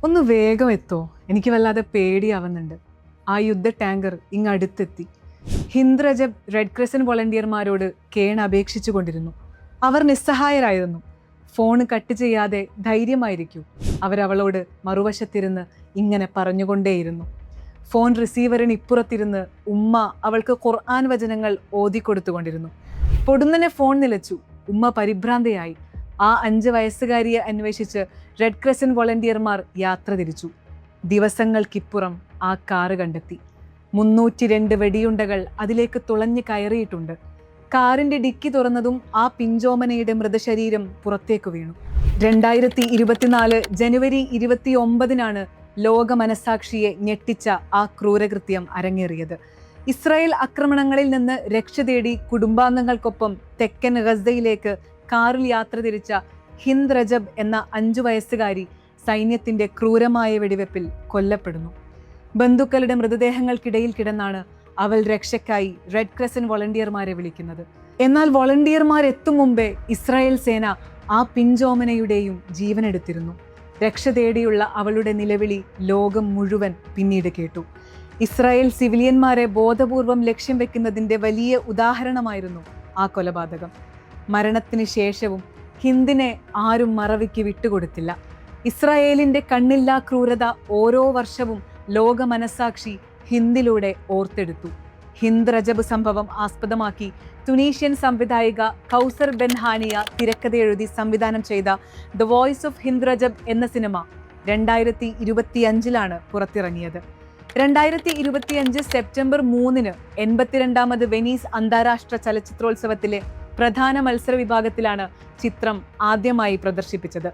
ഒന്ന് വേഗം എത്തോ, എനിക്ക് വല്ലാതെ പേടിയാവുന്നുണ്ട്. ആ യുദ്ധ ടാങ്കർ ഇങ്ങടുത്തെത്തി. ഹിന്ദ് രജബ് റെഡ് ക്രസന്റ് വോളണ്ടിയർമാരോട് കേൺ അപേക്ഷിച്ചു കൊണ്ടിരുന്നു. അവർ നിസ്സഹായരായിരുന്നു. ഫോൺ കട്ട് ചെയ്യാതെ ധൈര്യമായിരിക്കൂ, അവരവളോട് മറുവശത്തിരുന്ന് ഇങ്ങനെ പറഞ്ഞുകൊണ്ടേയിരുന്നു. ഫോൺ റിസീവറിന് ഇപ്പുറത്തിരുന്ന് ഉമ്മ അവൾക്ക് ഖുർആൻ വചനങ്ങൾ ഓതിക്കൊടുത്തുകൊണ്ടിരുന്നു. പൊടുന്നനെ ഫോൺ നിലച്ചു. ഉമ്മ പരിഭ്രാന്തയായി. ആ 5 വയസ്സുകാരിയെ അന്വേഷിച്ച് റെഡ് ക്രസന്റ് വോളണ്ടിയർമാർ യാത്ര തിരിച്ചു. ദിവസങ്ങൾക്കിപ്പുറം ആ കാറ് കണ്ടെത്തി. 302 വെടിയുണ്ടകൾ അതിലേക്ക് തുളഞ്ഞു കയറിയിട്ടുണ്ട്. കാറിന്റെ ഡിക്കി തുറന്നതും ആ പിഞ്ചോമനയുടെ മൃതശരീരം പുറത്തേക്ക് വീണു. 2024 ജനുവരി 29-നാണ് ലോക മനസാക്ഷിയെ ഞെട്ടിച്ച ആ ക്രൂരകൃത്യം അരങ്ങേറിയത്. ഇസ്രായേൽ ആക്രമണങ്ങളിൽ നിന്ന് രക്ഷ തേടി കുടുംബാംഗങ്ങൾക്കൊപ്പം തെക്കൻ ഗസയിലേക്ക് കാറിൽ യാത്ര തിരിച്ച ഹിന്ദ് രജബ് എന്ന 5 വയസ്സുകാരി സൈന്യത്തിന്റെ ക്രൂരമായ വെടിവെപ്പിൽ കൊല്ലപ്പെടുന്നു. ബന്ധുക്കളുടെ മൃതദേഹങ്ങൾക്കിടയിൽ കിടന്നാണ് അവൾ രക്ഷയ്ക്കായി റെഡ് ക്രസന്റ് വോളണ്ടിയർമാരെ വിളിക്കുന്നത്. എന്നാൽ വോളണ്ടിയർമാർ എത്തും മുമ്പേ ഇസ്രായേൽ സേന ആ പിഞ്ചോമനയുടെയും ജീവനെടുത്തിരുന്നു. രക്ഷ തേടിയുള്ള അവളുടെ നിലവിളി ലോകം മുഴുവൻ പിന്നീട് കേട്ടു. ഇസ്രായേൽ സിവിലിയന്മാരെ ബോധപൂർവം ലക്ഷ്യം വെക്കുന്നതിൻ്റെ വലിയ ഉദാഹരണമായിരുന്നു ആ കൊലപാതകം. മരണത്തിന് ശേഷവും ഹിന്ദിനെ ആരും മറവിക്ക് വിട്ടുകൊടുത്തില്ല. ഇസ്രായേലിന്റെ കണ്ണില്ലാ ക്രൂരത ഓരോ വർഷവും ലോക മനസാക്ഷി ഹിന്ദിലൂടെ ഓർത്തെടുത്തു. ഹിന്ദ് രജബ് സംഭവം ആസ്പദമാക്കി തുനീഷ്യൻ സംവിധായിക കൗസർ ബെൻ ഹാനിയ തിരക്കഥ എഴുതി സംവിധാനം ചെയ്ത the voice of Hind Rajab എന്ന സിനിമ 2025-ലാണ് പുറത്തിറങ്ങിയത്. 2025 സെപ്റ്റംബർ 3-ന് 82ാമത് വെനീസ് അന്താരാഷ്ട്ര ചലച്ചിത്രോത്സവത്തിലെ പ്രധാന മത്സര വിഭാഗത്തിലാണ് ചിത്രം ആദ്യമായി പ്രദർശിപ്പിച്ചത്.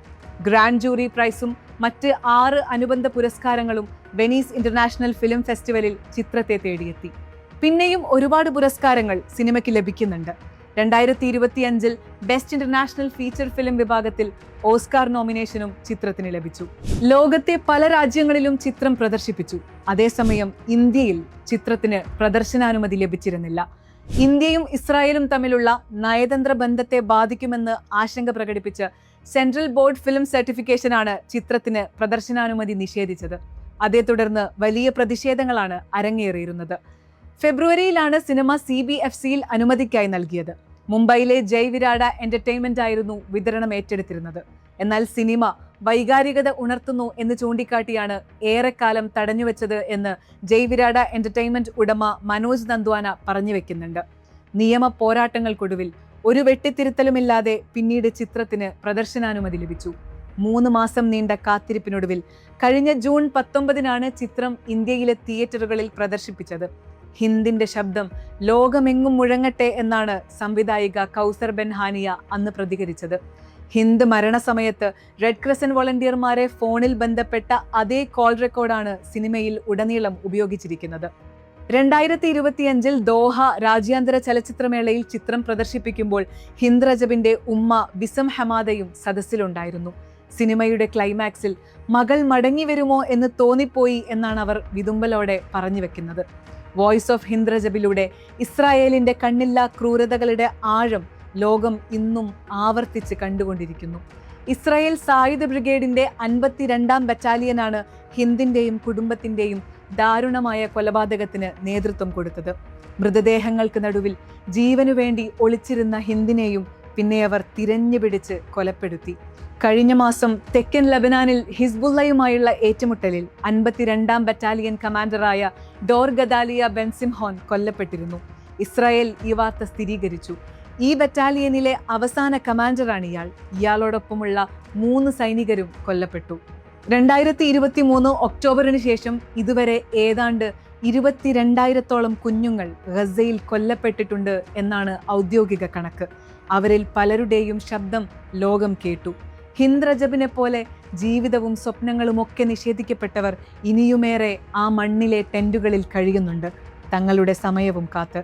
ഗ്രാൻഡ് ജൂറി പ്രൈസും മറ്റ് 6 അനുബന്ധ പുരസ്കാരങ്ങളും വെനീസ് ഇന്റർനാഷണൽ ഫിലിം ഫെസ്റ്റിവലിൽ ചിത്രത്തെ തേടിയെത്തി. പിന്നെയും ഒരുപാട് പുരസ്കാരങ്ങൾ സിനിമയ്ക്ക് ലഭിക്കുന്നുണ്ട്. 2025 ബെസ്റ്റ് ഇന്റർനാഷണൽ ഫീച്ചർ ഫിലിം വിഭാഗത്തിൽ ഓസ്കാർ നോമിനേഷനും ചിത്രത്തിന് ലഭിച്ചു. ലോകത്തെ പല രാജ്യങ്ങളിലും ചിത്രം പ്രദർശിപ്പിച്ചു. അതേസമയം ഇന്ത്യയിൽ ചിത്രത്തിന് പ്രദർശനാനുമതി ലഭിച്ചിരുന്നില്ല. ഇന്ത്യയും ഇസ്രായേലും തമ്മിലുള്ള നയതന്ത്ര ബന്ധത്തെ ബാധിക്കുമെന്ന് ആശങ്ക പ്രകടിപ്പിച്ച് സെൻട്രൽ ബോർഡ് ഫിലിം സർട്ടിഫിക്കേഷനാണ് ചിത്രത്തിന് പ്രദർശനാനുമതി നിഷേധിച്ചത്. അതേ തുടർന്ന് വലിയ പ്രതിഷേധങ്ങളാണ് അരങ്ങേറിയിരുന്നത്. ഫെബ്രുവരിയിലാണ് സിനിമ CBFCയിൽ അനുമതിക്കായി നൽകിയത്. മുംബൈയിലെ ജയ് വിരാട എന്റർടൈൻമെന്റ് ആയിരുന്നു വിതരണം ഏറ്റെടുത്തിരുന്നത്. എന്നാൽ സിനിമ വൈകാരികത ഉണർത്തുന്നു എന്ന് ചൂണ്ടിക്കാട്ടിയാണ് ഏറെക്കാലം തടഞ്ഞുവെച്ചത് എന്ന് ജയ് വിരാട എന്റർടൈൻമെന്റ് ഉടമ മനോജ് നന്ദ്വാന പറഞ്ഞു വെക്കുന്നുണ്ട്. നിയമ പോരാട്ടങ്ങൾക്കൊടുവിൽ ഒരു വെട്ടിത്തിരുത്തലുമില്ലാതെ പിന്നീട് ചിത്രത്തിന് പ്രദർശനാനുമതി ലഭിച്ചു. 3 മാസം നീണ്ട കാത്തിരിപ്പിനൊടുവിൽ കഴിഞ്ഞ ജൂൺ 19-നാണ് ചിത്രം ഇന്ത്യയിലെ തിയേറ്ററുകളിൽ പ്രദർശിപ്പിച്ചത്. ഹിന്ദിന്റെ ശബ്ദം ലോകമെങ്ങും മുഴങ്ങട്ടെ എന്നാണ് സംവിധായിക കൗസർ ബെൻ ഹാനിയ അന്ന് പ്രതികരിച്ചത്. ഹിന്ദ് മരണസമയത്ത് റെഡ് ക്രസന്റ് വോളണ്ടിയർമാരെ ഫോണിൽ ബന്ധപ്പെട്ട അതേ കോൾ റെക്കോർഡാണ് സിനിമയിൽ ഉടനീളം ഉപയോഗിച്ചിരിക്കുന്നത്. 2025 ദോഹ രാജ്യാന്തര ചലച്ചിത്രമേളയിൽ ചിത്രം പ്രദർശിപ്പിക്കുമ്പോൾ ഹിന്ദ് രജബിന്റെ ഉമ്മ ബിസം ഹമാദയും സദസ്സിലുണ്ടായിരുന്നു. സിനിമയുടെ ക്ലൈമാക്സിൽ മകൾ മടങ്ങി വരുമോ എന്ന് തോന്നിപ്പോയി എന്നാണ് അവർ വിതുമ്പലോടെ പറഞ്ഞു വെക്കുന്നത്. വോയിസ് ഓഫ് ഹിന്ദ് രജബിലൂടെ ഇസ്രായേലിന്റെ കണ്ണില്ലാ ക്രൂരതകളുടെ ആഴം ലോകം ഇന്നും ആവർത്തിച്ച് കണ്ടുകൊണ്ടിരിക്കുന്നു. ഇസ്രായേൽ സായുധ ബ്രിഗേഡിന്റെ 52ാം ബറ്റാലിയനാണ് ഹിന്ദിന്റെയും കുടുംബത്തിന്റെയും ദാരുണമായ കൊലപാതകത്തിന് നേതൃത്വം കൊടുത്തത്. മൃതദേഹങ്ങൾക്ക് നടുവിൽ ജീവനു വേണ്ടി ഒളിച്ചിരുന്ന ഹിന്ദിനെയും പിന്നെ അവർ തിരഞ്ഞുപിടിച്ച് കൊലപ്പെടുത്തി. കഴിഞ്ഞ മാസം തെക്കൻ ലബനാനിൽ ഹിസ്ബുള്ളയുമായുള്ള ഏറ്റുമുട്ടലിൽ 52ാം ബറ്റാലിയൻ കമാൻഡറായ ഡോർ ഗദാലിയ ബെൻസിംഹോൻ കൊല്ലപ്പെട്ടിരുന്നു. ഇസ്രായേൽ ഈ വാർത്ത സ്ഥിരീകരിച്ചു. ഈ ബറ്റാലിയനിലെ അവസാന കമാൻഡറാണ് ഇയാൾ. ഇയാളോടൊപ്പമുള്ള 3 സൈനികരും കൊല്ലപ്പെട്ടു. 2023 ഒക്ടോബറിന് ശേഷം ഇതുവരെ ഏതാണ്ട് 22,000-ഓളം കുഞ്ഞുങ്ങൾ ഗസയിൽ കൊല്ലപ്പെട്ടിട്ടുണ്ട് എന്നാണ് ഔദ്യോഗിക കണക്ക്. അവരിൽ പലരുടെയും ശബ്ദം ലോകം കേട്ടു. ഹിന്ദ് രജബിനെ പോലെ ജീവിതവും സ്വപ്നങ്ങളും ഒക്കെ നിഷേധിക്കപ്പെട്ടവർ ഇനിയുമേറെ ആ മണ്ണിലെ ടെന്റുകളിൽ കഴിയുന്നുണ്ട്, തങ്ങളുടെ സമയവും കാത്ത്.